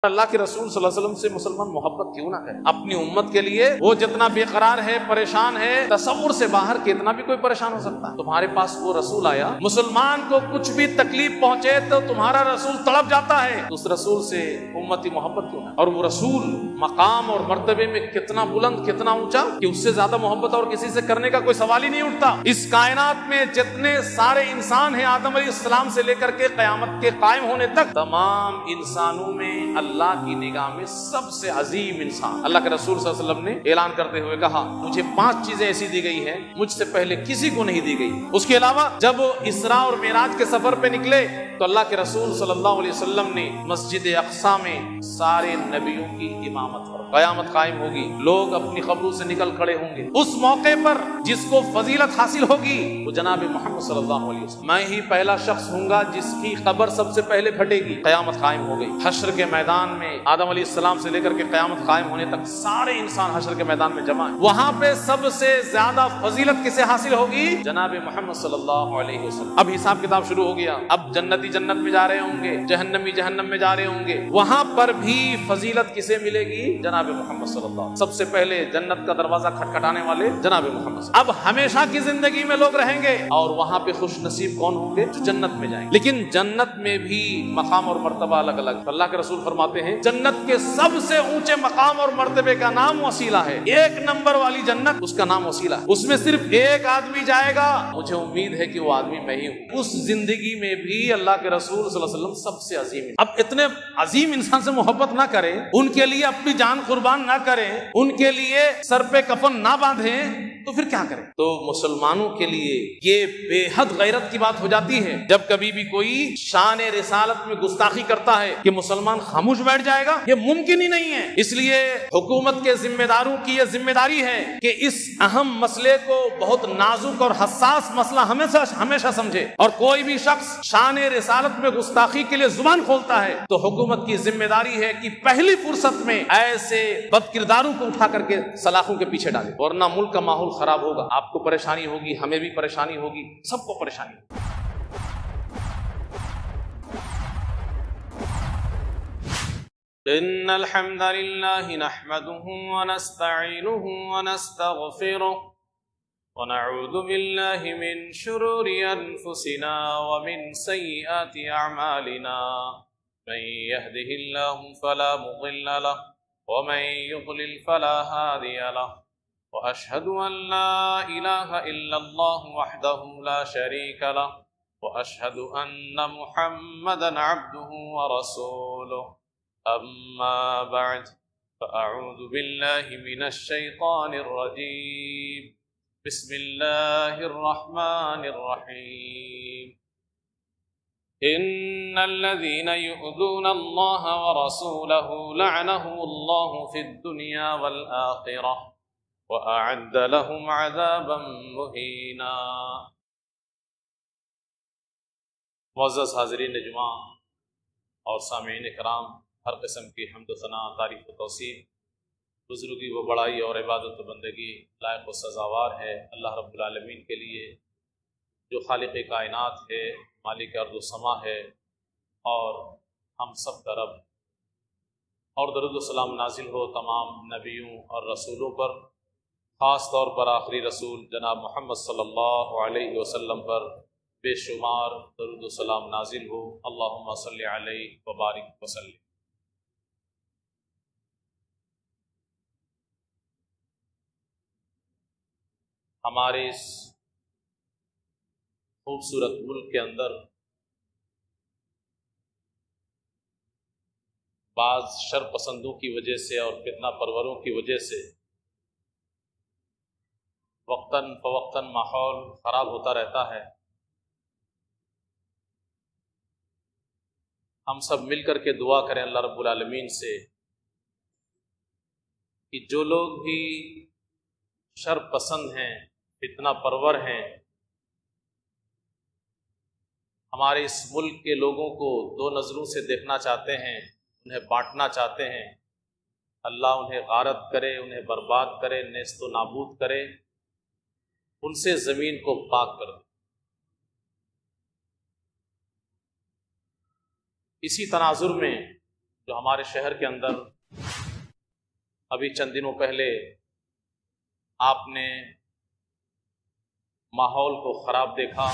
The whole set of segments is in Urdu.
اللہ کے رسول صلی اللہ علیہ وسلم سے مسلمان محبت کیوں نہ کرے؟ اپنی امت کے لیے وہ جتنا بے قرار ہے، پریشان ہے، تصور سے باہر کتنا بھی کوئی پریشان ہو سکتا ہے۔ تمہارے پاس وہ رسول آیا، مسلمان کو کچھ بھی تکلیف پہنچے تو تمہارا رسول تڑپ جاتا ہے، اس رسول سے امتی محبت کیوں نہ؟ اور وہ رسول مقام اور مرتبے میں کتنا بلند، کتنا اونچا کہ اس سے زیادہ محبت اور کسی سے کرنے کا کوئی سوال ہی نہیں اٹھتا۔ اس کائنات میں جتنے سارے انسان ہیں، آدم علیہ السلام سے لے کر کے قیامت کے قائم ہونے تک، تمام انسانوں میں اللہ کی نگاہ میں سب سے عظیم انسان اللہ کے رسول صلی اللہ علیہ وسلم نے اعلان کرتے ہوئے کہا، مجھے 5 چیزیں ایسی دی گئی ہیں مجھ سے پہلے کسی کو نہیں دی گئی۔ اس کے علاوہ جب اسراء اور معراج کے سفر پہ نکلے تو اللہ کے رسول صلی اللہ علیہ وسلم نے مسجد اقصیٰ میں سارے نبیوں کی امامت پر قیامت قائم ہوگی، لوگ اپنی قبروں سے نکل کھڑے ہوں گے۔ اس موقع پر جس کو فضیلت حاصل ہوگی وہ جناب محمد صلی اللہ علیہ وسلم، میں ہی پہلا شخص ہوں گا جس کی قبر سب سے پہلے پھٹے گی۔ قیامت قائم ہو گئی، حشر کے میدان میں آدم علیہ السلام سے لے کر کے قیامت قائم ہونے تک سارے انسان حشر کے میدان میں جمع ہیں۔ وہاں پہ سب سے زیادہ فضیلت کسے حاصل ہوگی؟ جناب محمد صلی اللہ علیہ وسلم۔ اب حساب کتاب شروع ہو گیا، اب جنتی جنت میں جا رہے ہوں گے، جہنمی جہنم میں جا رہے ہوں گے، وہاں پر بھی فضیلت کسے ملے گی؟ جناب محمد صلی اللہ علیہ وسلم۔ سب سے پہلے جنت کا دروازہ کھٹکھٹانے والے جناب محمد صلی اللہ علیہ وسلم۔ اب ہمیشہ کی زندگی میں لوگ رہیں گے اور وہاں پہ خوش نصیب کون ہوں گے؟ جو جنت میں جائیں گے۔ لیکن جنت میں بھی مقام اور مرتبہ الگ الگ۔ اللہ کے رسول فرماتے ہیں جنت کے سب سے اونچے مقام اور مرتبے کا نام وسیلہ ہے۔ 1 نمبر والی جنت، اس کا نام وسیلہ ہے۔ اس میں صرف ایک آدمی جائے گا، مجھے امید ہے کہ وہ آدمی میں ہی ہوں۔ اس زندگی میں بھی اللہ کے رسول صلی اللہ علیہ وسلم سب سے عظیم ہے۔ اب اتنے عظیم انسان سے محبت نہ کریں، ان کے لیے اپنی جان قربان نہ کریں، ان کے لیے سر پہ کفن نہ باندھیں تو پھر کیا کریں؟ تو مسلمانوں کے لیے یہ بے حد غیرت کی بات ہو جاتی ہے جب کبھی بھی کوئی شان رسالت میں گستاخی کرتا ہے کہ مسلمان خاموش بیٹھ جائے گا، یہ ممکن ہی نہیں ہے۔ اس لیے حکومت کے ذمہ داروں کی یہ ذمہ داری ہے کہ اس اہم مسئلے کو بہت نازک اور حساس مسئلہ ہمیشہ سمجھے، اور کوئی بھی شخص شان رسالت میں گستاخی کے لیے زبان کھولتا ہے تو حکومت کی ذمہ داری ہے کہ پہلی فرصت میں ایسے بد کرداروں کو اٹھا کر کے سلاخوں کے پیچھے ڈالے، ورنہ ملک کا ماحول خراب ہوگا، آپ کو پریشانی ہوگی، ہمیں بھی پریشانی ہوگی، سب کو پریشانی ہوگی۔ ان الحمد لله نحمده ونستعينه ونستغفره ونعوذ بالله من شرور انفسنا ومن سيئات اعمالنا، من يهده الله فلا مضل له ومن يضلل فلا هادي له، واشهد ان لا اله الا الله وحده لا شريك له، واشهد ان محمدا عبده ورسوله، اما بعد فاعوذ بالله من الشيطان الرجيم، بسم الله الرحمن الرحيم، ان الذين يؤذون الله ورسوله لعنهم الله في الدنيا والآخرة وأعد لهم عذابا مهينا۔ معزز حاضرین جمعہ اور سامعین کرام، ہر قسم کی حمد و ثنا، تعریف و توصیف، بزرگی و بڑائی اور عبادت و بندگی لائق و سزاوار ہے اللہ رب العالمین کے لیے، جو خالق کائنات ہے، مالک ارض و سما ہے، اور ہم سب کا رب۔ اور درود و سلام نازل ہو تمام نبیوں اور رسولوں پر، خاص طور پر آخری رسول جناب محمد صلی اللہ علیہ وسلم پر بے شمار درود و سلام نازل ہو۔ اللہم صلی علیہ وبارک وسلم۔ ہمارے اس خوبصورت ملک کے اندر بعض شر پسندوں کی وجہ سے اور فتنہ پروروں کی وجہ سے وقتاً فوقتاً ماحول خراب ہوتا رہتا ہے۔ ہم سب مل کر کے دعا کریں اللہ رب العالمین سے کہ جو لوگ بھی شر پسند ہیں، فتنہ پرور ہیں، ہمارے اس ملک کے لوگوں کو 2 نظروں سے دیکھنا چاہتے ہیں، انہیں بانٹنا چاہتے ہیں، اللہ انہیں غارت کرے، انہیں برباد کرے، نیست و نابود کرے، ان سے زمین کو پاک کر دے۔ اسی تناظر میں جو ہمارے شہر کے اندر ابھی چند دنوں پہلے آپ نے ماحول کو خراب دیکھا،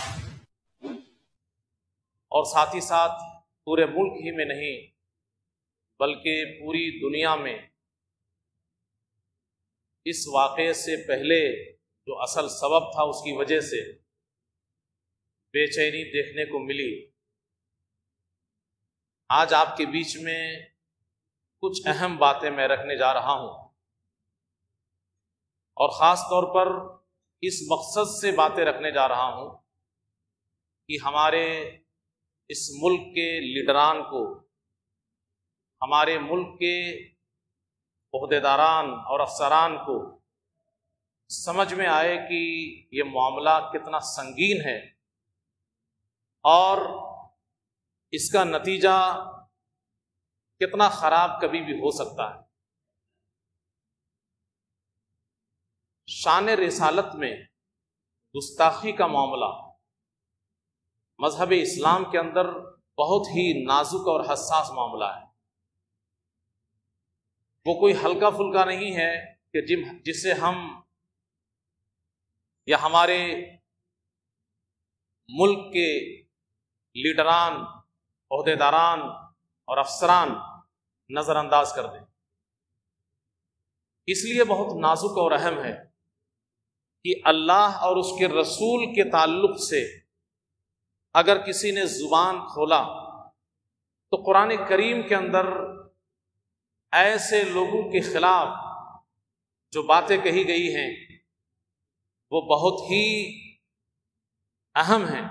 اور ساتھ ہی ساتھ پورے ملک ہی میں نہیں بلکہ پوری دنیا میں اس واقعے سے پہلے جو اصل سبب تھا اس کی وجہ سے بے چینی دیکھنے کو ملی۔ آج آپ کے بیچ میں کچھ اہم باتیں میں رکھنے جا رہا ہوں، اور خاص طور پر اس مقصد سے باتیں رکھنے جا رہا ہوں کہ ہمارے اس ملک کے لیڈران کو، ہمارے ملک کے عہدیداران اور افسران کو سمجھ میں آئے کہ یہ معاملہ کتنا سنگین ہے اور اس کا نتیجہ کتنا خراب کبھی بھی ہو سکتا ہے۔ شان رسالت میں گستاخی کا معاملہ مذہب اسلام کے اندر بہت ہی نازک اور حساس معاملہ ہے۔ وہ کوئی ہلکا پھلکا نہیں ہے کہ جسے ہم یا ہمارے ملک کے لیڈران، عہدیداران اور افسران نظر انداز کر دیں۔ اس لیے بہت نازک اور اہم ہے کہ اللہ اور اس کے رسول کے تعلق سے اگر کسی نے زبان کھولا تو قرآن کریم کے اندر ایسے لوگوں کے خلاف جو باتیں کہی گئی ہیں وہ بہت ہی اہم ہیں،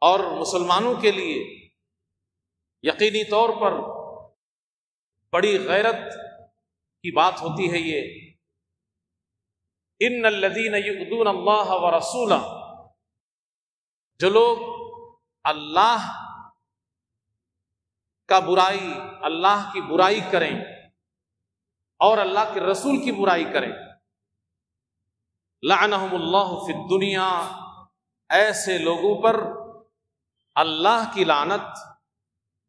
اور مسلمانوں کے لیے یقینی طور پر بڑی غیرت کی بات ہوتی ہے یہ، ان الذین یؤذون اللہ ورسولہ، جو لوگ اللہ کا برائی، اللہ کی برائی کریں اور اللہ کے رسول کی برائی کریں، لعنہم اللہ فی الدنیا، ایسے لوگوں پر اللہ کی لعنت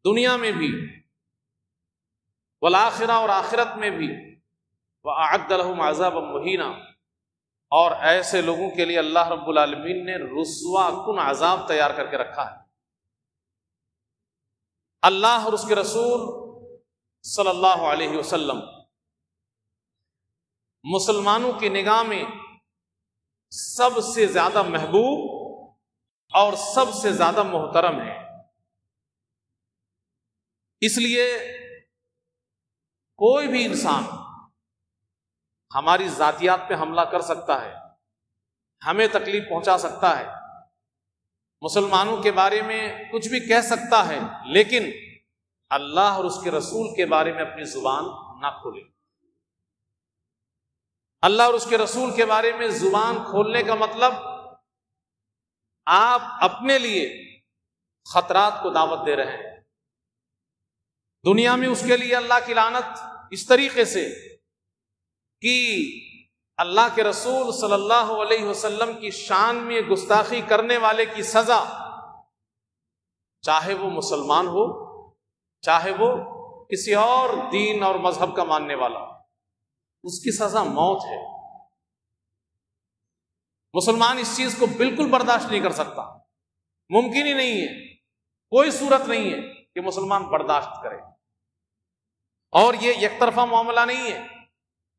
دنیا میں بھی والآخرہ، اور آخرت میں بھی، وأعد لهم عذابا مہینا، اور ایسے لوگوں کے لیے اللہ رب العالمین نے رسوا کن عذاب تیار کر کے رکھا ہے۔ اللہ اور اس کے رسول صلی اللہ علیہ وسلم مسلمانوں کی نگاہ میں سب سے زیادہ محبوب اور سب سے زیادہ محترم ہے۔ اس لیے کوئی بھی انسان ہماری ذاتیات پہ حملہ کر سکتا ہے، ہمیں تکلیف پہنچا سکتا ہے، مسلمانوں کے بارے میں کچھ بھی کہہ سکتا ہے، لیکن اللہ اور اس کے رسول کے بارے میں اپنی زبان نہ کھولے۔ اللہ اور اس کے رسول کے بارے میں زبان کھولنے کا مطلب آپ اپنے لیے خطرات کو دعوت دے رہے ہیں۔ دنیا میں اس کے لیے اللہ کی لعنت اس طریقے سے کہ اللہ کے رسول صلی اللہ علیہ وسلم کی شان میں گستاخی کرنے والے کی سزا، چاہے وہ مسلمان ہو، چاہے وہ کسی اور دین اور مذہب کا ماننے والا، اس کی سزا موت ہے۔ مسلمان اس چیز کو بالکل برداشت نہیں کر سکتا، ممکن ہی نہیں ہے، کوئی صورت نہیں ہے کہ مسلمان برداشت کرے۔ اور یہ یک طرفہ معاملہ نہیں ہے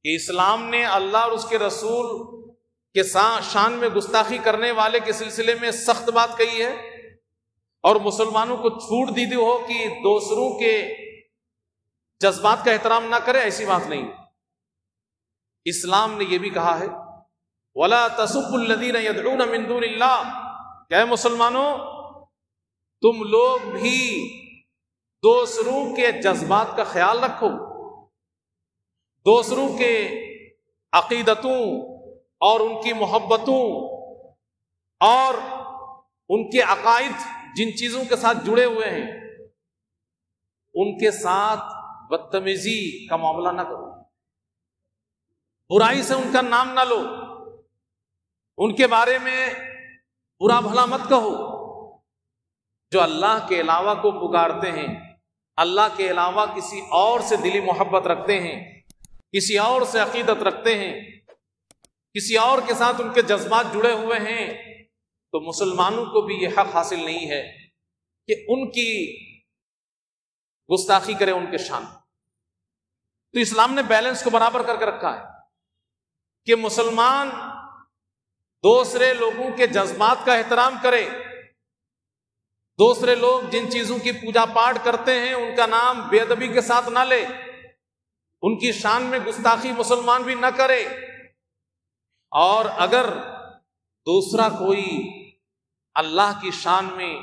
کہ اسلام نے اللہ اور اس کے رسول کے شان میں گستاخی کرنے والے کے سلسلے میں سخت بات کہی ہے اور مسلمانوں کو چھوٹ دی ہو کہ دوسروں کے جذبات کا احترام نہ کرے، ایسی بات نہیں۔ اسلام نے یہ بھی کہا ہے وَلَا تَسُبُّوا الَّذِينَ يَدْعُونَ مِن دُونِ اللَّهِ، کہ اے مسلمانوں تم لوگ بھی دوسروں کے جذبات کا خیال رکھو، دوسروں کے عقیدتوں اور ان کی محبتوں اور ان کے عقائد جن چیزوں کے ساتھ جڑے ہوئے ہیں ان کے ساتھ بدتمیزی کا معاملہ نہ کرو، برائی سے ان کا نام نہ لو، ان کے بارے میں برا بھلا مت کہو۔ جو اللہ کے علاوہ کو پکارتے ہیں، اللہ کے علاوہ کسی اور سے دلی محبت رکھتے ہیں، کسی اور سے عقیدت رکھتے ہیں، کسی اور کے ساتھ ان کے جذبات جڑے ہوئے ہیں، تو مسلمانوں کو بھی یہ حق حاصل نہیں ہے کہ ان کی گستاخی کرے ان کے شان۔ تو اسلام نے بیلنس کو برابر کر کے رکھا ہے کہ مسلمان دوسرے لوگوں کے جذبات کا احترام کرے، دوسرے لوگ جن چیزوں کی پوجا پاٹ کرتے ہیں ان کا نام بے ادبی کے ساتھ نہ لے، ان کی شان میں گستاخی مسلمان بھی نہ کرے، اور اگر دوسرا کوئی اللہ کی شان میں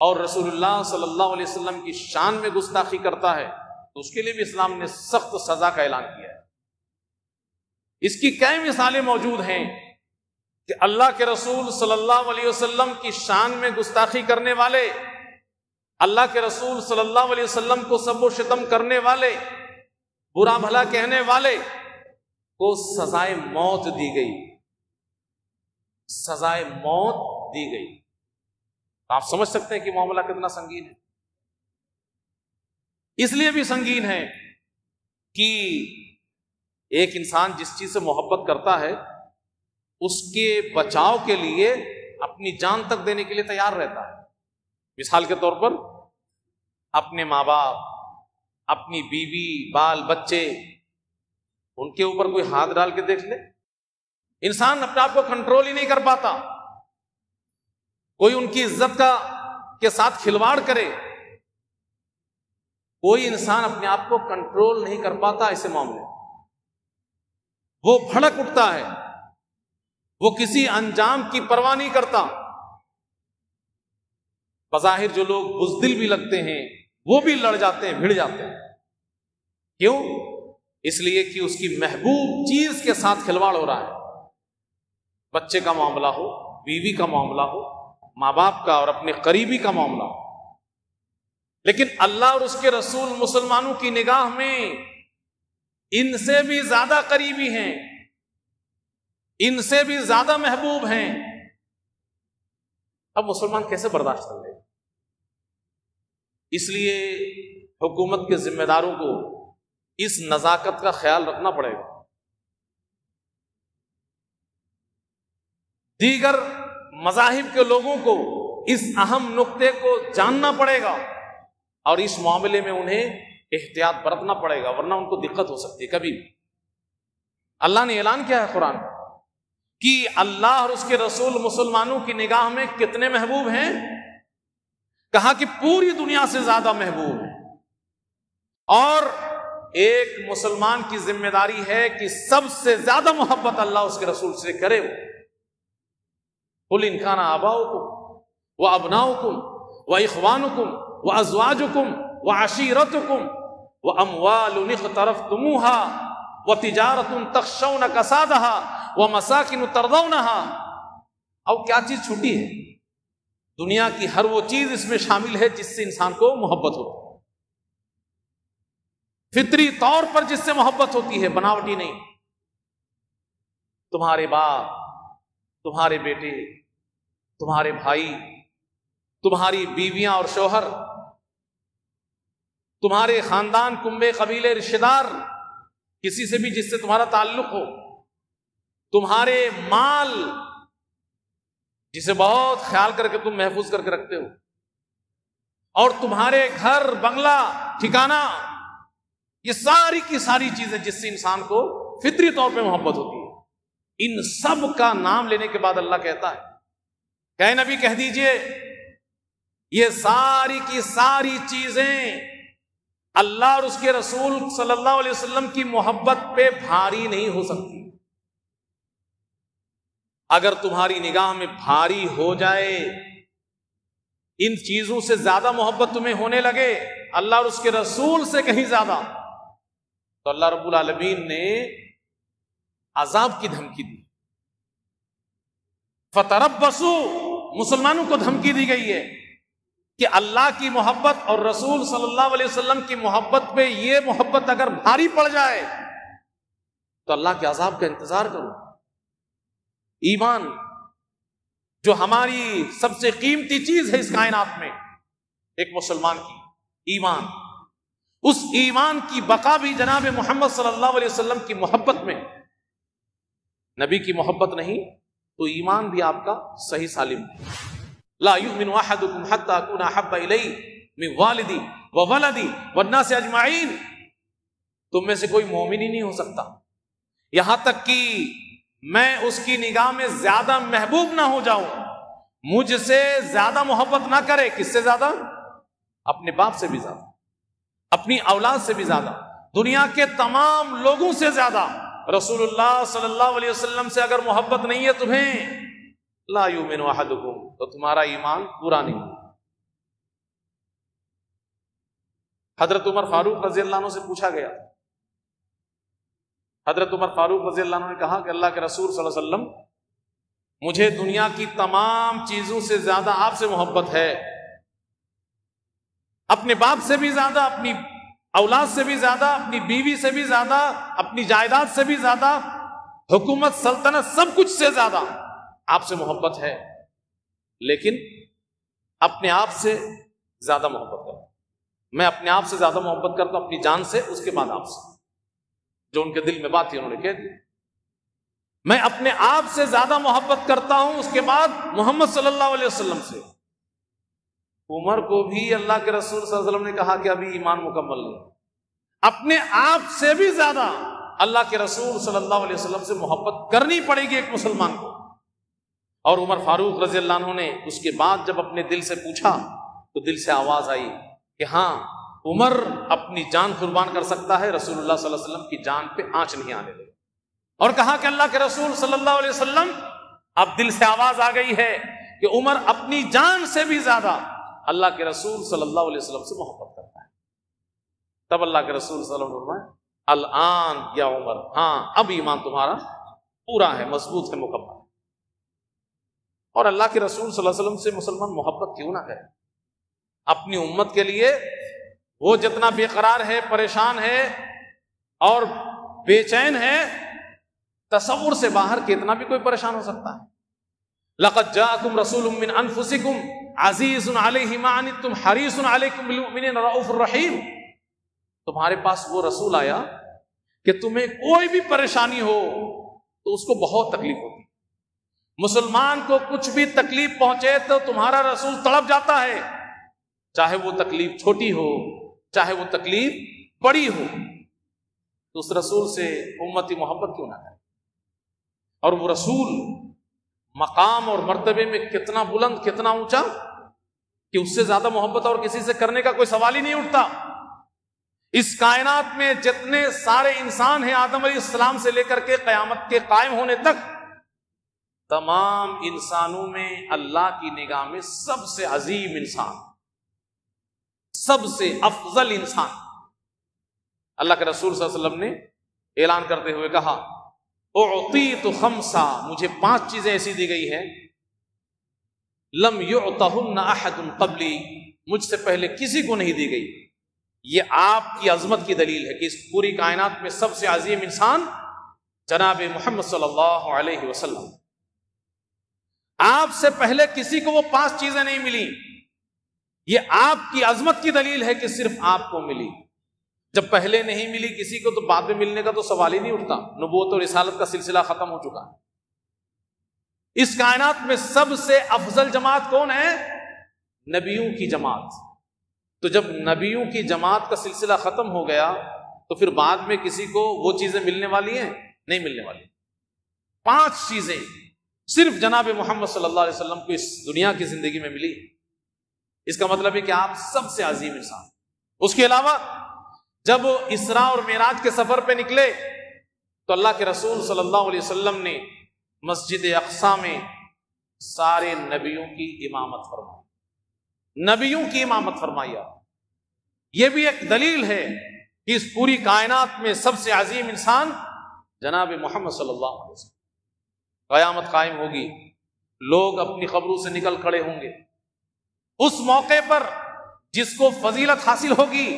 اور رسول اللہ صلی اللہ علیہ وسلم کی شان میں گستاخی کرتا ہے تو اس کے لیے بھی اسلام نے سخت سزا کا اعلان کیا ہے۔ اس کی کئی مثالیں موجود ہیں کہ اللہ کے رسول صلی اللہ علیہ وسلم کی شان میں گستاخی کرنے والے، اللہ کے رسول صلی اللہ علیہ وسلم کو سب و شتم کرنے والے، برا بھلا کہنے والے کو سزائے موت دی گئی، سزائے موت دی گئی۔ آپ سمجھ سکتے ہیں کہ معاملہ کتنا سنگین ہے۔ اس لیے بھی سنگین ہے کہ ایک انسان جس چیز سے محبت کرتا ہے اس کے بچاؤ کے لیے اپنی جان تک دینے کے لیے تیار رہتا ہے۔ مثال کے طور پر اپنے ماں باپ، اپنی بیوی، بال بچے، ان کے اوپر کوئی ہاتھ ڈال کے دیکھ لے، انسان اپنے آپ کو کنٹرول ہی نہیں کر پاتا۔ کوئی ان کی عزت کے ساتھ کھلواڑ کرے، کوئی انسان اپنے آپ کو کنٹرول نہیں کر پاتا ایسے معاملے، وہ بھڑک اٹھتا ہے، وہ کسی انجام کی پرواہ نہیں کرتا۔ بظاہر جو لوگ بزدل بھی لگتے ہیں وہ بھی لڑ جاتے ہیں، بھڑ جاتے ہیں۔ کیوں؟ اس لیے کہ اس کی محبوب چیز کے ساتھ کھلواڑ ہو رہا ہے، بچے کا معاملہ ہو، بیوی کا معاملہ ہو، ماں باپ کا اور اپنے قریبی کا معاملہ ہو۔ لیکن اللہ اور اس کے رسول مسلمانوں کی نگاہ میں ان سے بھی زیادہ قریبی ہیں، ان سے بھی زیادہ محبوب ہیں۔ اب مسلمان کیسے برداشت کر لے؟ اس لیے حکومت کے ذمہ داروں کو اس نزاکت کا خیال رکھنا پڑے گا۔ دیگر مذاہب کے لوگوں کو اس اہم نقطے کو جاننا پڑے گا اور اس معاملے میں انہیں احتیاط برتنا پڑے گا، ورنہ ان کو دقت ہو سکتی ہے کبھی بھی۔ اللہ نے اعلان کیا ہے قرآن کہ اللہ اور اس کے رسول مسلمانوں کی نگاہ میں کتنے محبوب ہیں؟ کہا کہ پوری دنیا سے زیادہ محبوب ہیں، اور ایک مسلمان کی ذمہ داری ہے کہ سب سے زیادہ محبت اللہ اس کے رسول سے کرے۔ قل ان کان آباؤکم وابناؤکم واخوانکم وازواجکم وعشیرتکم واموال اقترفتموها وتجارۃ تخشون کسادها ومساکن ترضونها۔ اب کیا چیز چھوٹی ہے؟ دنیا کی ہر وہ چیز اس میں شامل ہے جس سے انسان کو محبت ہوتی ہے، فطری طور پر جس سے محبت ہوتی ہے، بناوٹی نہیں۔ تمہارے باپ، تمہارے بیٹے، تمہارے بھائی، تمہاری بیویاں اور شوہر، تمہارے خاندان، کنبے، قبیلے، رشتہ دار، کسی سے بھی جس سے تمہارا تعلق ہو، تمہارے مال جسے بہت خیال کر کے تم محفوظ کر کے رکھتے ہو، اور تمہارے گھر، بنگلہ، ٹھکانہ، یہ ساری کی ساری چیزیں جس سے انسان کو فطری طور پہ محبت ہوتی ہے، ان سب کا نام لینے کے بعد اللہ کہتا ہے کہ اے نبی کہہ دیجئے یہ ساری کی ساری چیزیں اللہ اور اس کے رسول صلی اللہ علیہ وسلم کی محبت پہ بھاری نہیں ہو سکتی۔ اگر تمہاری نگاہ میں بھاری ہو جائے، ان چیزوں سے زیادہ محبت تمہیں ہونے لگے اللہ اور اس کے رسول سے کہیں زیادہ، تو اللہ رب العالمین نے عذاب کی دھمکی دی۔ فتربصوا، مسلمانوں کو دھمکی دی گئی ہے کہ اللہ کی محبت اور رسول صلی اللہ علیہ وسلم کی محبت پہ یہ محبت اگر بھاری پڑ جائے تو اللہ کے عذاب کا انتظار کرو۔ ایمان جو ہماری سب سے قیمتی چیز ہے اس کائنات میں، ایک مسلمان کی ایمان، اس ایمان کی بقا بھی جناب محمد صلی اللہ علیہ وسلم کی محبت میں. نبی کی محبت نہیں تو ایمان بھی آپ کا صحیح سالم ہے. لا یؤمن احدکم حتی اکون احب الیہ من والدی وولدی والناس اجمعین. تم میں سے کوئی مومن ہی نہیں ہو سکتا یہاں تک کہ میں اس کی نگاہ میں زیادہ محبوب نہ ہو جاؤں، مجھ سے زیادہ محبت نہ کرے. کس سے زیادہ؟ اپنے باپ سے بھی زیادہ، اپنی اولاد سے بھی زیادہ، دنیا کے تمام لوگوں سے زیادہ. رسول اللہ صلی اللہ علیہ وسلم سے اگر محبت نہیں ہے تمہیں، لا یؤمن احدکم، تو تمہارا ایمان پورا نہیں. حضرت عمر فاروق رضی اللہ عنہ سے پوچھا گیا، حضرت عمر فاروق رضی اللہ عنہ نے کہا کہ اللہ کے رسول صلی اللہ علیہ وسلم، مجھے دنیا کی تمام چیزوں سے زیادہ آپ سے محبت ہے، اپنے باپ سے بھی زیادہ، اپنی اولاد سے بھی زیادہ، اپنی بیوی سے بھی زیادہ، اپنی جائیداد سے بھی زیادہ، حکومت سلطنت سب کچھ سے زیادہ آپ سے محبت ہے، لیکن اپنے آپ سے زیادہ محبت کرتا ہوں. میں اپنے آپ سے زیادہ محبت کرتا ہوں، اپنی جان سے، اس کے بعد آپ سے. جو ان کے دل میں بات تھی انہوں نے کہہ دی. میں اپنے آپ سے زیادہ محبت کرتا ہوں، اس کے بعد محمد صلی اللہ علیہ وسلم سے. عمر کو بھی اللہ کے رسول صلی اللہ علیہ وسلم نے کہا کہ ابھی ایمان مکمل نہیں. اپنے آپ سے بھی زیادہ اللہ کے رسول صلی اللہ علیہ وسلم سے محبت کرنی پڑے گی ایک مسلمان کو. اور عمر فاروق رضی اللہ عنہ نے اس کے بعد جب اپنے دل سے پوچھا تو دل سے آواز آئی کہ ہاں، عمر اپنی جان قربان کر سکتا ہے، رسول اللہ صلی اللہ علیہ وسلم کی جان پہ آنچ نہیں آنے دے. اور کہا کہ اللہ کے رسول صلی اللہ علیہ وسلم، اب دل سے آواز آ گئی ہے کہ عمر اپنی جان سے بھی زیادہ اللہ کے رسول صلی اللہ علیہ وسلم سے محبت کرتا ہے. تب اللہ کے رسول صلی اللہ علیہ وسلم نے الآن یا عمر، ہاں اب ایمان تمہارا پورا ہے، مضبوط ہے، مکمل ہے. اور اللہ کے رسول صلی اللہ علیہ وسلم سے مسلمان محبت کیوں نہ کرے؟ اپنی امت کے لیے وہ جتنا بے قرار ہے، پریشان ہے اور بے چین ہے، تصور سے باہر کتنا بھی کوئی پریشان ہو سکتا ہے. لقد جاءکم رسول من انفسکم عزیز علیہ ما عنتم حریص علیکم بالمؤمنین رؤوف الرحیم. تمہارے پاس وہ رسول آیا کہ تمہیں کوئی بھی پریشانی ہو تو اس کو بہت تکلیف ہوتی. مسلمان کو کچھ بھی تکلیف پہنچے تو تمہارا رسول تڑپ جاتا ہے، چاہے وہ تکلیف چھوٹی ہو چاہے وہ تکلیف بڑی ہو. تو اس رسول سے امتی محبت کیوں نہ کرے؟ اور وہ رسول مقام اور مرتبے میں کتنا بلند، کتنا اونچا کہ اس سے زیادہ محبت اور کسی سے کرنے کا کوئی سوال ہی نہیں اٹھتا. اس کائنات میں جتنے سارے انسان ہیں، آدم علیہ السلام سے لے کر کے قیامت کے قائم ہونے تک، تمام انسانوں میں اللہ کی نگاہ میں سب سے عظیم انسان، سب سے افضل انسان، اللہ کے رسول صلی اللہ علیہ وسلم نے اعلان کرتے ہوئے کہا، اعطیت خمسا، مجھے 5 چیزیں ایسی دی گئی ہیں، لم یعطہن احد قبلی، مجھ سے پہلے کسی کو نہیں دی گئی. یہ آپ کی عظمت کی دلیل ہے کہ اس پوری کائنات میں سب سے عظیم انسان جناب محمد صلی اللہ علیہ وسلم. آپ سے پہلے کسی کو وہ 5 چیزیں نہیں ملی. یہ آپ کی عظمت کی دلیل ہے کہ صرف آپ کو ملی. جب پہلے نہیں ملی کسی کو تو بعد میں ملنے کا تو سوال ہی نہیں اٹھتا. نبوت اور رسالت کا سلسلہ ختم ہو چکا ہے. اس کائنات میں سب سے افضل جماعت کون ہے؟ نبیوں کی جماعت. تو جب نبیوں کی جماعت کا سلسلہ ختم ہو گیا تو پھر بعد میں کسی کو وہ چیزیں ملنے والی ہیں؟ نہیں ملنے والی. 5 چیزیں صرف جناب محمد صلی اللہ علیہ وسلم کو اس دنیا کی زندگی میں ملی. اس کا مطلب ہے کہ آپ سب سے عظیم انسان. اس کے علاوہ جب اسراء اور معراج کے سفر پہ نکلے تو اللہ کے رسول صلی اللہ علیہ وسلم نے مسجد اقصی میں سارے نبیوں کی امامت فرمائی. نبیوں کی امامت فرمائی. یہ بھی ایک دلیل ہے کہ اس پوری کائنات میں سب سے عظیم انسان جناب محمد صلی اللہ علیہ وسلم. قیامت قائم ہوگی، لوگ اپنی قبروں سے نکل کھڑے ہوں گے. اس موقع پر جس کو فضیلت حاصل ہوگی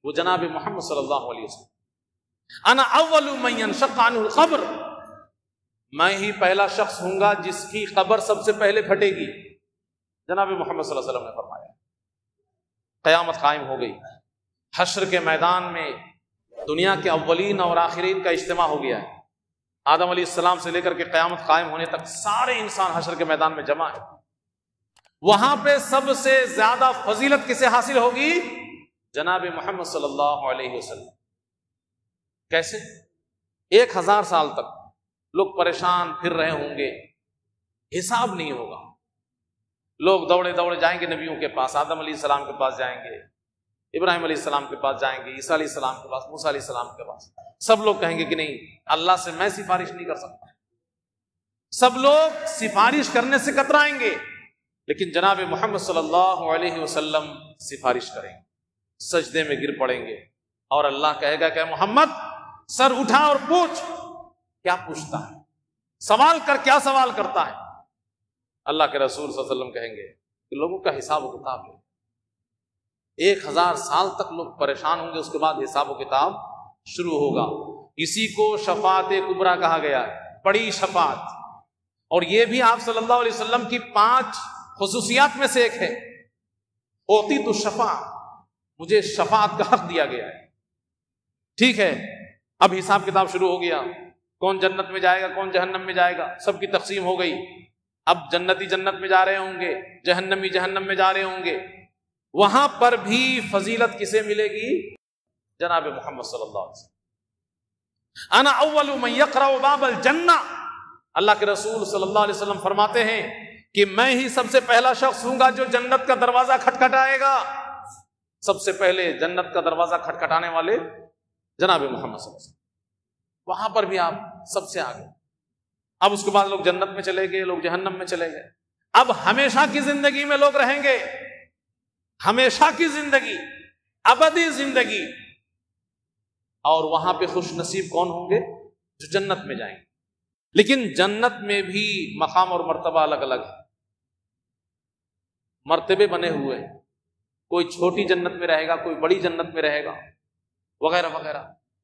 وہ جناب محمد صلی اللہ علیہ وسلم. انا اول من ينشق عنه القبر، میں ہی پہلا شخص ہوں گا جس کی قبر سب سے پہلے پھٹے گی. جناب محمد صلی اللہ علیہ وسلم نے فرمایا. قیامت قائم ہو گئی. حشر کے میدان میں دنیا کے اولین اور آخرین کا اجتماع ہو گیا ہے. آدم علیہ السلام سے لے کر کے قیامت قائم ہونے تک سارے انسان حشر کے میدان میں جمع ہے. وہاں پہ سب سے زیادہ فضیلت کسے حاصل ہوگی؟ جناب محمد صلی اللہ علیہ وسلم. کیسے؟ 1000 سال تک لوگ پریشان پھر رہے ہوں گے، حساب نہیں ہوگا. لوگ دوڑے دوڑے جائیں گے نبیوں کے پاس، آدم علیہ السلام کے پاس جائیں گے، ابراہیم علیہ السلام کے پاس جائیں گے، عیسیٰ علیہ السلام کے پاس، موسیٰ علیہ السلام کے پاس. سب لوگ کہیں گے کہ نہیں، اللہ سے میں سفارش نہیں کر سکتا. سب لوگ سفارش کرنے سے کترائیں گے، لیکن جناب محمد صلی اللہ علیہ وسلم سفارش کریں گے، سجدے میں گر پڑیں گے، اور اللہ کہے گا کہ محمد سر اٹھا اور پوچھ. کیا پوچھتا ہے؟ سوال کر، کیا سوال کرتا ہے؟ اللہ کے رسول صلی اللہ علیہ وسلم کہیں گے کہ لوگوں کا حساب و کتاب ہے. 1000 سال تک لوگ پریشان ہوں گے، اس کے بعد حساب و کتاب شروع ہوگا. اسی کو شفاعت کبریٰ کہا گیا ہے، بڑی شفاعت. اور یہ بھی آپ صلی اللہ علیہ وسلم کی 5 خصوصیات میں سے ایک ہے. اوتیت الشفاعۃ، مجھے شفاعت کا حق دیا گیا ہے. ٹھیک ہے، اب حساب کتاب شروع ہو گیا. کون جنت میں جائے گا، کون جہنم میں جائے گا، سب کی تقسیم ہو گئی. اب جنتی جنت میں جا رہے ہوں گے، جہنمی جہنم میں جا رہے ہوں گے. وہاں پر بھی فضیلت کسے ملے گی؟ جناب محمد صلی اللہ علیہ وسلم. انا اول من یقرع باب الجنہ. اللہ کے رسول صلی اللہ علیہ وسلم فرماتے ہیں کہ میں ہی سب سے پہلا شخص ہوں گا جو جنت کا دروازہ کھٹکھٹائے گا. سب سے پہلے جنت کا دروازہ کھٹکھٹانے والے جناب محمد صلی اللہ علیہ وسلم. وہاں پر بھی آپ سب سے آگے. اب اس کے بعد لوگ جنت میں چلے گئے، لوگ جہنم میں چلے گئے. اب ہمیشہ کی زندگی میں لوگ رہیں گے، ہمیشہ کی زندگی، ابدی زندگی. اور وہاں پہ خوش نصیب کون ہوں گے؟ جو جنت میں جائیں گے. لیکن جنت میں بھی مقام اور مرتبہ الگ الگ ہے، مرتبے بنے ہوئے ہیں. کوئی چھوٹی جنت میں رہے گا، کوئی بڑی جنت میں رہے گا، وغیرہ وغیرہ.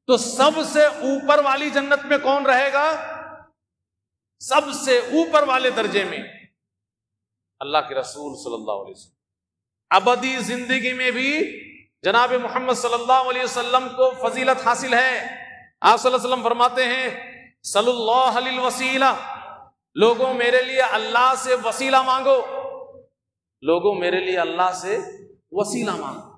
تو سب سے اوپر والی جنت میں کون رہے گا؟ سب سے اوپر والے درجے میں اللہ کے رسول صلی اللہ علیہ وسلم. ابدی زندگی میں بھی جناب محمد صلی اللہ علیہ وسلم کو فضیلت حاصل ہے. آپ صلی اللہ علیہ وسلم فرماتے ہیں صلی اللہ علیہ الوسیلہ، لوگوں میرے لیے اللہ سے وسیلہ مانگو. لوگوں میرے لیے اللہ سے وسیلہ مانگو.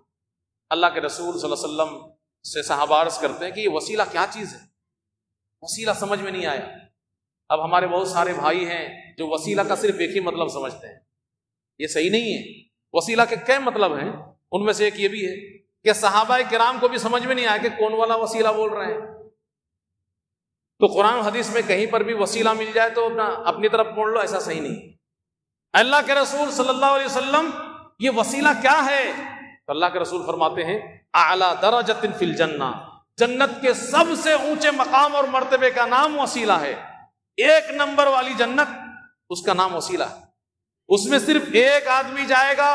اللہ کے رسول صلی اللہ علیہ وسلم سے صحابہ عرض کرتے ہیں کہ یہ وسیلہ کیا چیز ہے؟ وسیلہ سمجھ میں نہیں آیا. اب ہمارے بہت سارے بھائی ہیں جو وسیلہ کا صرف ایک ہی مطلب سمجھتے ہیں. یہ صحیح نہیں ہے. وسیلہ کے کئی مطلب ہیں، ان میں سے ایک یہ بھی ہے کہ صحابہ کرام کو بھی سمجھ میں نہیں آیا کہ کون والا وسیلہ بول رہے ہیں. تو قرآن حدیث میں کہیں پر بھی وسیلہ مل جائے تو اپنی طرف موڑ لو، ایسا صحیح نہیں. اللہ کے رسول صلی اللہ علیہ وسلم یہ وسیلہ کیا ہے؟ تو اللہ کے رسول فرماتے ہیں اعلی درجۃ فی الجنہ، جنت کے سب سے اونچے مقام اور مرتبے کا نام وسیلہ ہے. 1 نمبر والی جنت، اس کا نام وسیلہ ہے. اس میں صرف ایک آدمی جائے گا،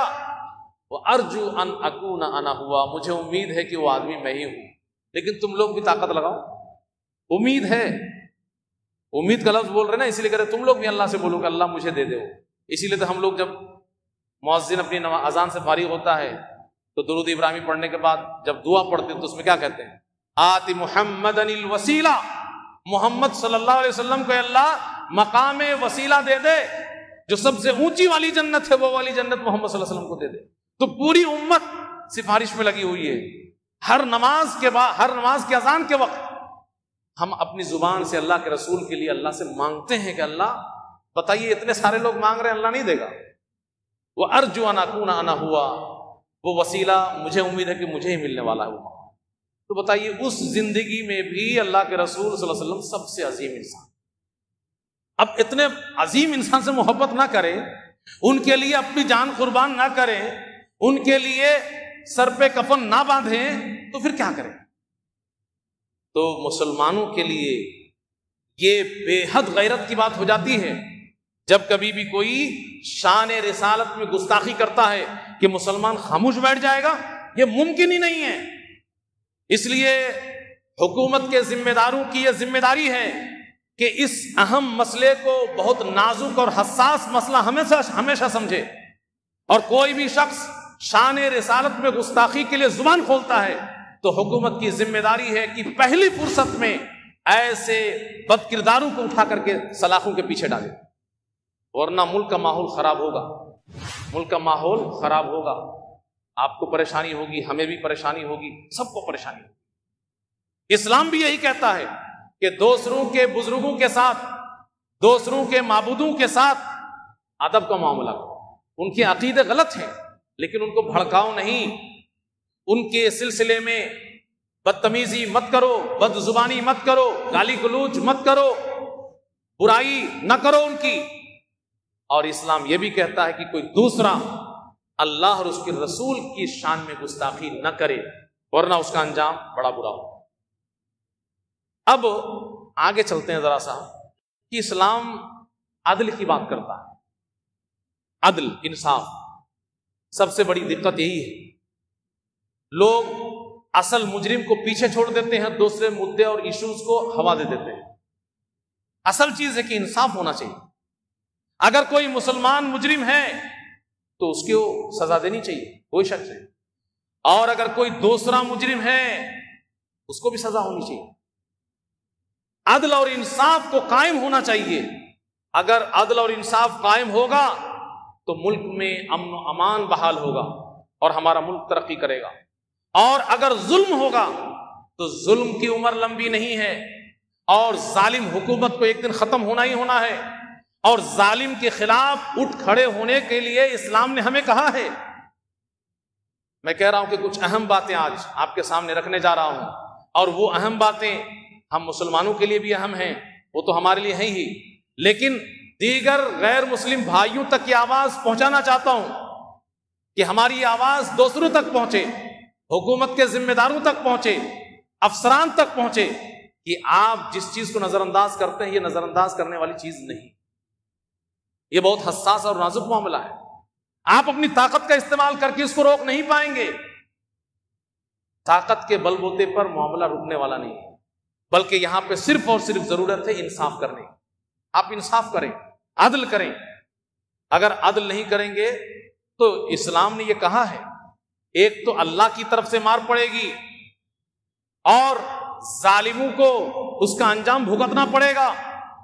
وہ ارجو ان اکون انا ہوا، مجھے امید ہے کہ وہ آدمی میں ہی ہوں. لیکن تم لوگ بھی طاقت لگاؤ. امید ہے، امید کا لفظ بول رہے نا، اسی لیے کہہ رہے تم لوگ بھی اللہ سے بولو کہ اللہ مجھے دے دے. اسی لیے تو ہم لوگ جب مؤذن اپنی اذان سے فارغ ہوتا ہے تو درود ابراہیمی پڑھنے کے بعد جب دعا پڑھتے ہیں تو اس میں کیا کہتے ہیں؟ آت محمد الوسیلہ، محمد صلی اللہ علیہ وسلم کو اللہ مقام وسیلہ دے دے. جو سب سے اونچی والی جنت ہے وہ والی جنت محمد صلی اللہ علیہ وسلم کو دے دے. تو پوری امت سفارش میں لگی ہوئی ہے. ہر نماز کے بعد، ہر نماز کے اذان کے وقت ہم اپنی زبان سے اللہ کے رسول کے لیے اللہ سے مانگتے ہیں کہ اللہ بتائیے اتنے سارے لوگ مانگ رہے ہیں، اللہ نہیں دے گا. وہ ارجو ان اکون انا ہوا، وہ وسیلہ مجھے امید ہے کہ مجھے ہی ملنے والا ہے وہ. تو بتائیے اس زندگی میں بھی اللہ کے رسول صلی اللہ علیہ وسلم سب سے عظیم انسان. اب اتنے عظیم انسان سے محبت نہ کریں، ان کے لیے اپنی جان قربان نہ کریں، ان کے لیے سر پہ کفن نہ باندھیں، تو پھر کیا کریں؟ تو مسلمانوں کے لیے یہ بے حد غیرت کی بات ہو جاتی ہے جب کبھی بھی کوئی شان رسالت میں گستاخی کرتا ہے کہ مسلمان خاموش بیٹھ جائے گا. یہ ممکن ہی نہیں ہے. اس لیے حکومت کے ذمہ داروں کی یہ ذمہ داری ہے کہ اس اہم مسئلے کو بہت نازک اور حساس مسئلہ ہمیشہ سمجھے، اور کوئی بھی شخص شان رسالت میں گستاخی کے لیے زبان کھولتا ہے تو حکومت کی ذمہ داری ہے کہ پہلی فرصت میں ایسے بد کرداروں کو اٹھا کر کے سلاخوں کے پیچھے ڈالے، ورنہ ملک کا ماحول خراب ہوگا، ملک کا ماحول خراب ہوگا، آپ کو پریشانی ہوگی، ہمیں بھی پریشانی ہوگی، سب کو پریشانی ہوگی۔ اسلام بھی یہی کہتا ہے کہ دوسروں کے بزرگوں کے ساتھ، دوسروں کے معبودوں کے ساتھ ادب کا معاملہ کرو۔ ان کے عقیدے غلط ہیں لیکن ان کو بھڑکاؤ نہیں، ان کے سلسلے میں بدتمیزی مت کرو، بد زبانی مت کرو، گالی گلوچ مت کرو، برائی نہ کرو ان کی۔ اور اسلام یہ بھی کہتا ہے کہ کوئی دوسرا اللہ اور اس کے رسول کی شان میں گستاخی نہ کرے ورنہ اس کا انجام بڑا برا ہو۔ اب آگے چلتے ہیں ذرا سا کہ اسلام عدل کی بات کرتا ہے، عدل، انصاف۔ سب سے بڑی دقت یہی ہے، لوگ اصل مجرم کو پیچھے چھوڑ دیتے ہیں، دوسرے مدعے اور ایشوز کو ہوا دے دیتے ہیں۔ اصل چیز ہے کہ انصاف ہونا چاہیے۔ اگر کوئی مسلمان مجرم ہے تو اس کو سزا دینی چاہیے، کوئی شک نہیں، اور اگر کوئی دوسرا مجرم ہے اس کو بھی سزا ہونی چاہیے۔ عدل اور انصاف کو قائم ہونا چاہیے۔ اگر عدل اور انصاف قائم ہوگا تو ملک میں امن و امان بحال ہوگا اور ہمارا ملک ترقی کرے گا، اور اگر ظلم ہوگا تو ظلم کی عمر لمبی نہیں ہے، اور ظالم حکومت کو ایک دن ختم ہونا ہی ہونا ہے، اور ظالم کے خلاف اٹھ کھڑے ہونے کے لیے اسلام نے ہمیں کہا ہے۔ میں کہہ رہا ہوں کہ کچھ اہم باتیں آج آپ کے سامنے رکھنے جا رہا ہوں، اور وہ اہم باتیں ہم مسلمانوں کے لیے بھی اہم ہیں، وہ تو ہمارے لیے ہیں ہی، لیکن دیگر غیر مسلم بھائیوں تک یہ آواز پہنچانا چاہتا ہوں کہ ہماری آواز دوسروں تک پہنچے، حکومت کے ذمہ داروں تک پہنچے، افسران تک پہنچے کہ آپ جس چیز کو نظر انداز کرتے ہیں یہ نظر انداز کرنے والی چیز نہیں، یہ بہت حساس اور نازک معاملہ ہے۔ آپ اپنی طاقت کا استعمال کر کے اس کو روک نہیں پائیں گے۔ طاقت کے بل بوتے پر معاملہ رکنے والا نہیں ہے، بلکہ یہاں پہ صرف اور صرف ضرورت ہے انصاف کرنے۔ آپ انصاف کریں، عدل کریں۔ اگر عدل نہیں کریں گے تو اسلام نے یہ کہا ہے، ایک تو اللہ کی طرف سے مار پڑے گی اور ظالموں کو اس کا انجام بھگتنا پڑے گا،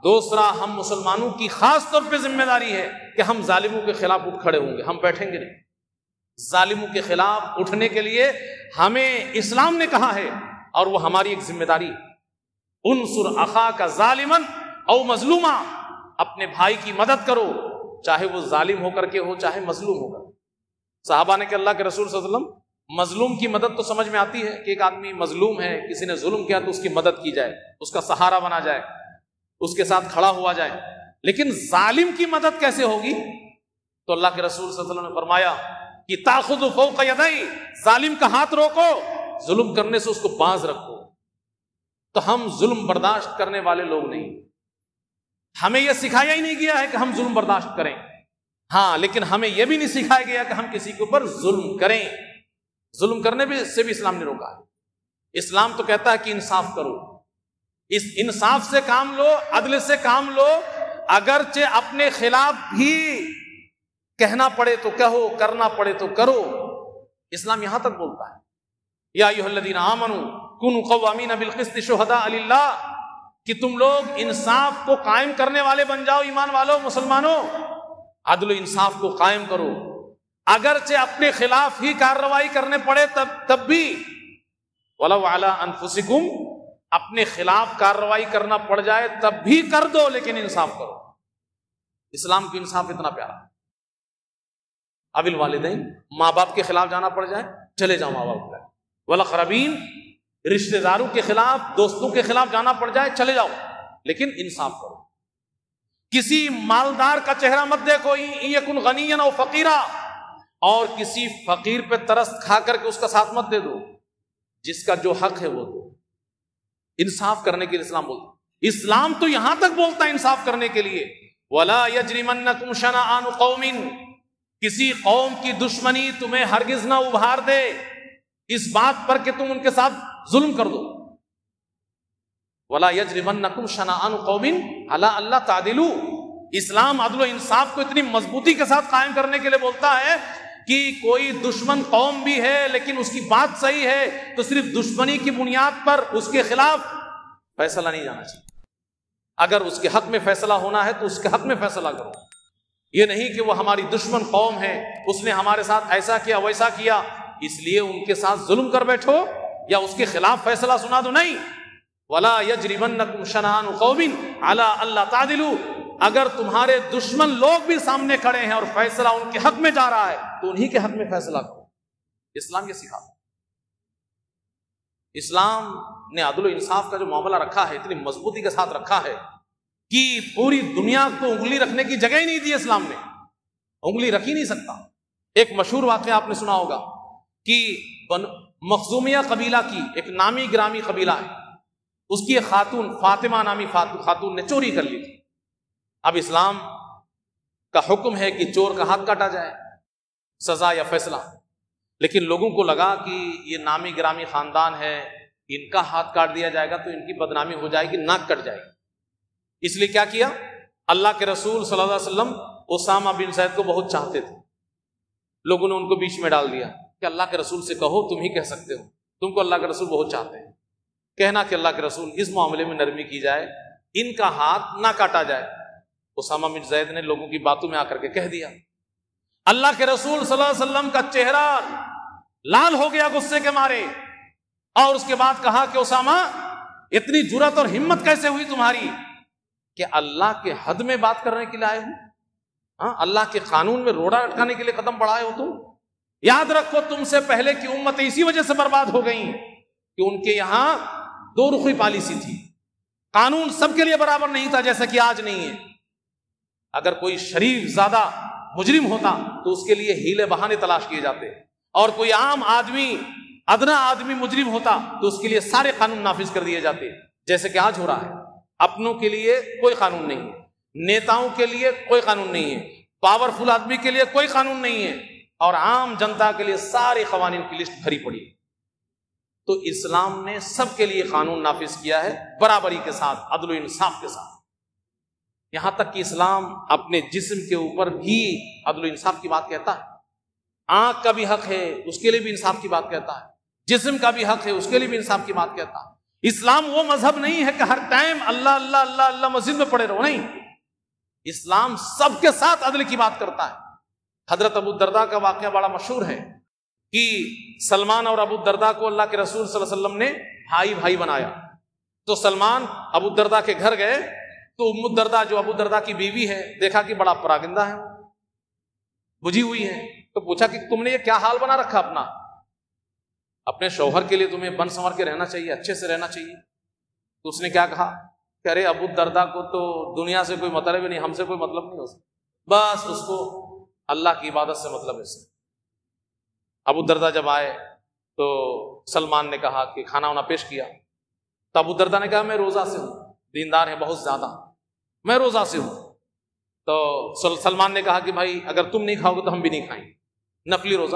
دوسرا ہم مسلمانوں کی خاص طور پہ ذمہ داری ہے کہ ہم ظالموں کے خلاف اٹھ کھڑے ہوں گے، ہم بیٹھیں گے نہیں۔ ظالموں کے خلاف اٹھنے کے لیے ہمیں اسلام نے کہا ہے اور وہ ہماری ایک ذمہ داری ہے۔ انصر اخاک ظالما او مظلوما، اپنے بھائی کی مدد کرو چاہے وہ ظالم ہو کر کے ہو چاہے مظلوم ہو کر۔ صحابہ نے کہ اللہ کے رسول صلی اللہ علیہ وسلم، مظلوم کی مدد تو سمجھ میں آتی ہے کہ ایک آدمی مظلوم ہے، کسی نے ظلم کیا تو اس کی مدد کی جائے، اس کا سہارا بنا جائے، اس کے ساتھ کھڑا ہوا جائے، لیکن ظالم کی مدد کیسے ہوگی؟ تو اللہ کے رسول صلی اللہ علیہ وسلم نے فرمایا کہ تاخذ فوق یدی، ظالم کا ہاتھ روکو، ظلم کرنے سے اس کو باز رکھو۔ تو ہم ظلم برداشت کرنے والے لوگ نہیں، ہمیں یہ سکھایا ہی نہیں گیا ہے کہ ہم ظلم برداشت کریں، ہاں لیکن ہمیں یہ بھی نہیں سکھایا گیا کہ ہم کسی کے اوپر ظلم کریں۔ ظلم کرنے سے بھی اسلام نے روکا ہے۔ اسلام تو کہتا ہے کہ انصاف کرو، اس انصاف سے کام لو، عدل سے کام لو، اگرچہ اپنے خلاف بھی کہنا پڑے تو کہو، کرنا پڑے تو کرو۔ اسلام یہاں تک بولتا ہے یا ایھا الذین آمنوا کونوا قوامین بالقسط شہداء للہ، کہ تم لوگ انصاف کو قائم کرنے والے بن جاؤ، ایمان والو، مسلمانوں، عدل و انصاف کو قائم کرو، اگرچہ اپنے خلاف ہی کارروائی کرنے پڑے تب بھی، ولو علی انفسکم، اپنے خلاف کارروائی کرنا پڑ جائے تب بھی کر دو لیکن انصاف کرو۔ اسلام کی انصاف اتنا پیارا ہے۔ ابل والدین، ماں باپ کے خلاف جانا پڑ جائے چلے جاؤ ماں باپ کے خلاف، والاقربین، رشتہ داروں کے خلاف، دوستوں کے خلاف جانا پڑ جائے چلے جاؤ لیکن انصاف کرو۔ کسی مالدار کا چہرہ مت دیکھو، ان یکن غنیا او فقیرا، اور کسی فقیر پہ ترس کھا کر کے اس کا ساتھ مت دے دو، جس کا جو حق ہے وہ دو۔ انصاف کرنے کے لیے اسلام بولتا ہے۔ اسلام تو یہاں تک بولتا ہے انصاف کرنے کے لیے، وَلَا يَجْرِمَنَّكُمْ شَنَآنُ قَوْمٍ، کسی قوم کی دشمنی تمہیں ہرگز نہ ابھار دے اس بات پر کہ تم ان کے ساتھ ظلم کر دو۔ وَلَا يَجْرِمَنَّكُمْ شَنَآنُ قَوْمٍ عَلَىٰ أَلَّا تَعْدِلُوا، اسلام عدل و انصاف کو اتنی مضبوطی کے ساتھ قائم کرنے کے لیے بولتا ہے کہ کوئی دشمن قوم بھی ہے لیکن اس کی بات صحیح ہے تو صرف دشمنی کی بنیاد پر اس کے خلاف فیصلہ نہیں جانا چاہیے. اگر اس کے حق میں فیصلہ ہونا ہے تو اس کے حق میں فیصلہ کرو. یہ نہیں کہ وہ ہماری دشمن قوم ہے, اس نے ہمارے ساتھ ایسا کیا ویسا کیا, اس لیے ان کے ساتھ ظلم کر بیٹھو یا اس کے خلاف فیصلہ سنا دو. نہیں, وَلَا يَجْرِمَنَّكُمْ شَنَآنُ قَوْمٍ عَلَىٰ أَلَّا تَعْدِلُوا, اگر تمہارے دشمن لوگ بھی سامنے کھڑے ہیں اور فیصلہ ان کے حق میں جا رہا ہے تو انہی کے حق میں فیصلہ کرو. اسلام یہ سکھاتا ہے. اسلام نے عدل و انصاف کا جو معاملہ رکھا ہے اتنی مضبوطی کے ساتھ رکھا ہے کہ پوری دنیا کو انگلی رکھنے کی جگہ ہی نہیں دی. اسلام نے انگلی رکھ ہی نہیں سکتا. ایک مشہور واقعہ آپ نے سنا ہوگا کہ مخزومیہ قبیلہ کی ایک نامی گرامی قبیلہ ہے, اس کی ایک خاتون فاطمہ نامی خاتون نے چوری کر لی تھی. اب اسلام کا حکم ہے کہ چور کا ہاتھ کاٹا جائے, سزا یا فیصلہ. لیکن لوگوں کو لگا کہ یہ نامی گرامی خاندان ہے, ان کا ہاتھ کاٹ دیا جائے گا تو ان کی بدنامی ہو جائے گی, ناک کٹ جائے گی. اس لیے کیا کیا, اللہ کے رسول صلی اللہ علیہ وسلم اسامہ بن زید کو بہت چاہتے تھے. لوگوں نے ان کو بیچ میں ڈال دیا کہ اللہ کے رسول سے کہو, تم ہی کہہ سکتے ہو, تم کو اللہ کے رسول بہت چاہتے ہیں. کہنا کہ اللہ کے رسول اس معاملے میں نرمی کی جائے, ان کا ہاتھ نہ کاٹا جائے. اسامہ بن زید نے لوگوں کی باتوں میں آ کر کے کہہ دیا. اللہ کے رسول صلی اللہ علیہ وسلم کا چہرہ لال ہو گیا غصے کے مارے, اور اس کے بعد کہا کہ اسامہ اتنی جرأت اور ہمت کیسے ہوئی تمہاری کہ اللہ کے حد میں بات کرنے کے لیے آئے ہو, اللہ کے قانون میں روڑا اٹکانے کے لیے قدم بڑھائے ہو تم. یاد رکھو تم سے پہلے کی امتیں اسی وجہ سے برباد ہو گئیں کہ ان کے یہاں دو رخی پالیسی تھی. قانون سب کے لیے برابر نہیں تھا جیسا کہ آج نہیں ہے. اگر کوئی شریف زیادہ مجرم ہوتا تو اس کے لیے ہیلے بہانے تلاش کیے جاتے, اور کوئی عام آدمی ادنا آدمی مجرم ہوتا تو اس کے لیے سارے قانون نافذ کر دیے جاتے, جیسے کہ آج ہو رہا ہے. اپنوں کے لیے کوئی قانون نہیں ہے, نیتاؤں کے لیے کوئی قانون نہیں ہے, پاورفل آدمی کے لیے کوئی قانون نہیں ہے, اور عام جنتا کے لیے سارے قوانین کی لسٹ بھری پڑی. تو اسلام نے سب کے لیے قانون نافذ کیا ہے برابری کے ساتھ, عدل و انصاف کے ساتھ. یہاں تک کہ اسلام اپنے جسم کے اوپر بھی عدل و انصاف کی بات کہتا ہے. آنکھ کا بھی حق ہے, اس کے لیے بھی انصاف کی بات کہتا ہے. جسم کا بھی حق ہے, اس کے لیے بھی انصاف کی بات کہتا ہے. اسلام وہ مذہب نہیں ہے کہ ہر ٹائم اللہ اللہ اللہ اللہ مسجد میں پڑے رہو, نہیں. اسلام سب کے ساتھ عدل کی بات کرتا ہے. حضرت ابو الدرداء کا واقعہ بڑا مشہور ہے کہ سلمان اور ابو الدرداء کو اللہ کے رسول صلی اللہ علیہ وسلم نے بھائی بھائی بنایا. تو سلمان ابو الدرداء کے گھر گئے تو ام الدرداء جو ابو الدرداء کی بیوی ہے دیکھا کہ بڑا پراگندہ ہے, بجھی ہوئی ہے. تو پوچھا کہ تم نے یہ کیا حال بنا رکھا اپنا, اپنے شوہر کے لیے تمہیں بن سنور کے رہنا چاہیے, اچھے سے رہنا چاہیے. تو اس نے کیا کہا کہ ارے ابو الدرداء کو تو دنیا سے کوئی مطلب ہی نہیں, ہم سے کوئی مطلب نہیں ہو سکتا, بس اس کو اللہ کی عبادت سے مطلب ہے. ابو الدرداء جب آئے تو سلمان نے کہا کہ کھانا وانا پیش کیا. تو ابو الدرداء نے کہا میں روزہ سے ہوں, دیندار ہے بہت زیادہ, میں روزہ سے ہوں. تو سلمان نے کہا کہ بھائی اگر تم نہیں کھاؤ گے تو ہم بھی نہیں کھائیں گے, نفلی روزہ,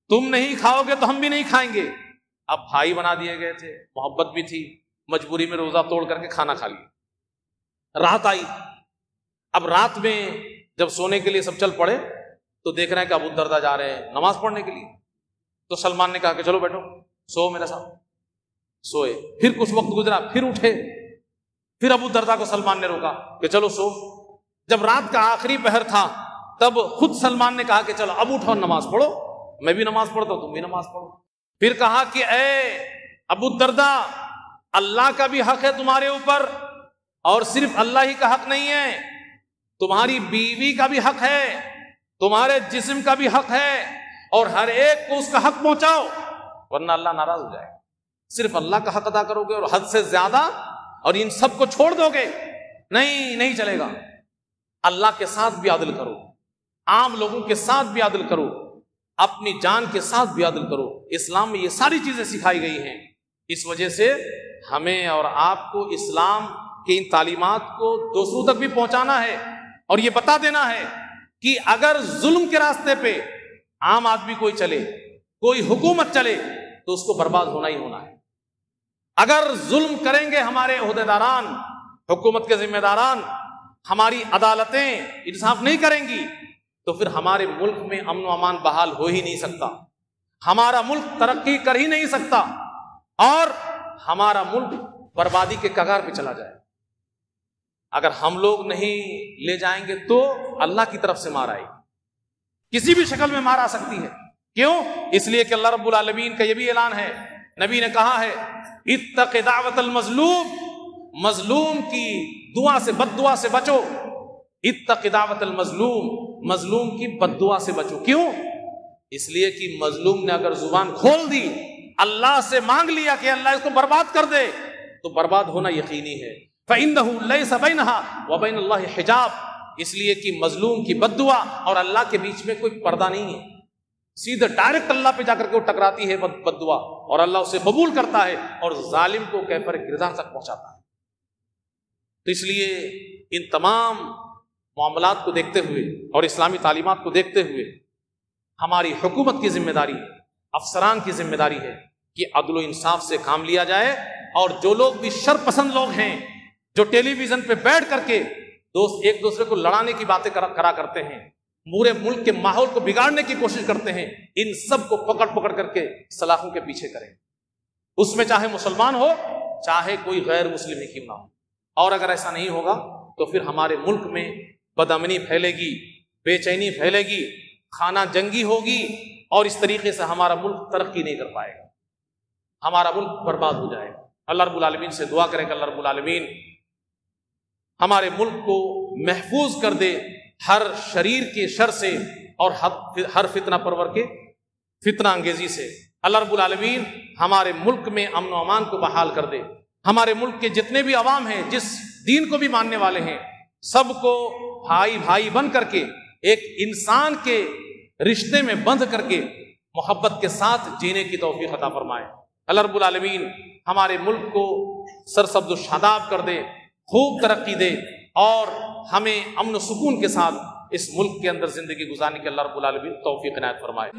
تم نہیں کھاؤ گے تو ہم بھی نہیں کھائیں گے. اب بھائی بنا دیے گئے تھے, محبت بھی تھی, مجبوری میں روزہ توڑ کر کے کھانا کھا لیا. رات آئی. اب رات میں جب سونے کے لیے سب چل پڑے تو دیکھ رہے ہیں کہ ابو الدرداء جا رہے ہیں نماز پڑھنے کے لیے. تو سلمان نے کہا کہ چلو بیٹھو, سو میرے ساتھ. سوئے. پھر کچھ وقت گزرا, پھر اٹھے. پھر ابو الدرداء کو سلمان نے روکا کہ چلو سو. جب رات کا آخری پہر تھا تب خود سلمان نے کہا کہ چلو اب اٹھو نماز پڑھو, میں بھی نماز پڑھتا ہوں, تم بھی نماز پڑھو. پھر کہا کہ اے ابو الدرداء, اللہ کا بھی حق ہے تمہارے اوپر, اور صرف اللہ ہی کا حق نہیں ہے, تمہاری بیوی کا بھی حق ہے, تمہارے جسم کا بھی حق ہے, اور ہر ایک کو اس کا حق پہنچاؤ ورنہ اللہ ناراض ہو جائے گا. صرف اللہ کا حق ادا کرو گے اور حد سے زیادہ اور ان سب کو چھوڑ دو گے, نہیں چلے گا. اللہ کے ساتھ بھی عدل کرو, عام لوگوں کے ساتھ بھی عدل کرو, اپنی جان کے ساتھ بھی عدل کرو. اسلام میں یہ ساری چیزیں سکھائی گئی ہیں. اس وجہ سے ہمیں اور آپ کو اسلام کی ان تعلیمات کو دوسروں تک بھی پہنچانا ہے, اور یہ بتا دینا ہے کہ اگر ظلم کے راستے پہ عام آدمی کوئی چلے, کوئی حکومت چلے, تو اس کو برباد ہونا ہی ہونا ہے. اگر ظلم کریں گے ہمارے عہدیداران, حکومت کے ذمہ داران, ہماری عدالتیں انصاف نہیں کریں گی, تو پھر ہمارے ملک میں امن و امان بحال ہو ہی نہیں سکتا، ہمارا ملک ترقی کر ہی نہیں سکتا، اور ہمارا ملک بربادی کے کگار پہ چلا جائے۔ اگر ہم لوگ نہیں لے جائیں گے تو اللہ کی طرف سے مار آئے گی، کسی بھی شکل میں مار آ سکتی ہے۔ کیوں؟ اس لیے کہ اللہ رب العالمین کا یہ بھی اعلان ہے، نبی نے کہا ہے اتق دعوت المظلوم، مظلوم کی دعا سے، بد دعا سے بچو۔ اتق دعوت المظلوم، مظلوم کی بد دعا سے بچو۔ کیوں؟ اس لیے کہ مظلوم نے اگر زبان کھول دی، اللہ سے مانگ لیا کہ اللہ اس کو برباد کر دے، تو برباد ہونا یقینی ہے۔ فَإِنَّهُ لَيْسَ بَيْنَهَا وَبَيْنَ اللَّهِ حِجَابٌ، اس لیے کہ مظلوم کی بد دعا اور اللہ کے بیچ میں کوئی پردہ نہیں ہے، سیدھے ڈائریکٹ اللہ پہ جا کر کے وہ ٹکراتی ہے بد دعا، اور اللہ اسے قبول کرتا ہے اور ظالم کو کیفر کردار تک پہنچاتا ہے۔ تو اس لیے ان تمام معاملات کو دیکھتے ہوئے اور اسلامی تعلیمات کو دیکھتے ہوئے ہماری حکومت کی ذمہ داری ہے، افسران کی ذمہ داری ہے کہ عدل و انصاف سے کام لیا جائے، اور جو لوگ بھی شر پسند لوگ ہیں، جو ٹیلی ویژن پہ بیٹھ کر کے ایک دوسرے کو لڑانے کی باتیں کرا کرتے ہیں، پورے ملک کے ماحول کو بگاڑنے کی کوشش کرتے ہیں، ان سب کو پکڑ کر کے سلاخوں کے پیچھے کریں، اس میں چاہے مسلمان ہو چاہے کوئی غیر مسلم ہی کیوں نہ ہو۔ اور اگر ایسا نہیں ہوگا تو پھر ہمارے ملک میں بدامنی پھیلے گی، بے چینی پھیلے گی، خانہ جنگی ہوگی، اور اس طریقے سے ہمارا ملک ترقی نہیں کر پائے گا، ہمارا ملک برباد ہو جائے گا۔ اللہ رب العالمین سے دعا کریں کہ اللہ رب العالمین ہمارے ملک کو محفوظ کر دے ہر شریر کے شر سے اور ہر فتنہ پرور کے فتنہ انگیزی سے۔ اللہ رب العالمین ہمارے ملک میں امن و امان کو بحال کر دے، ہمارے ملک کے جتنے بھی عوام ہیں، جس دین کو بھی ماننے والے ہیں، سب کو بھائی بھائی بن کر کے ایک انسان کے رشتے میں بندھ کر کے محبت کے ساتھ جینے کی توفیق عطا فرمائے۔ اللہ رب العالمین ہمارے ملک کو سرسبز و شاداب کر دے، خوب ترقی دے، اور ہمیں امن و سکون کے ساتھ اس ملک کے اندر زندگی گزارنے کی اللہ رب العالمین توفیق عنایت فرمائے۔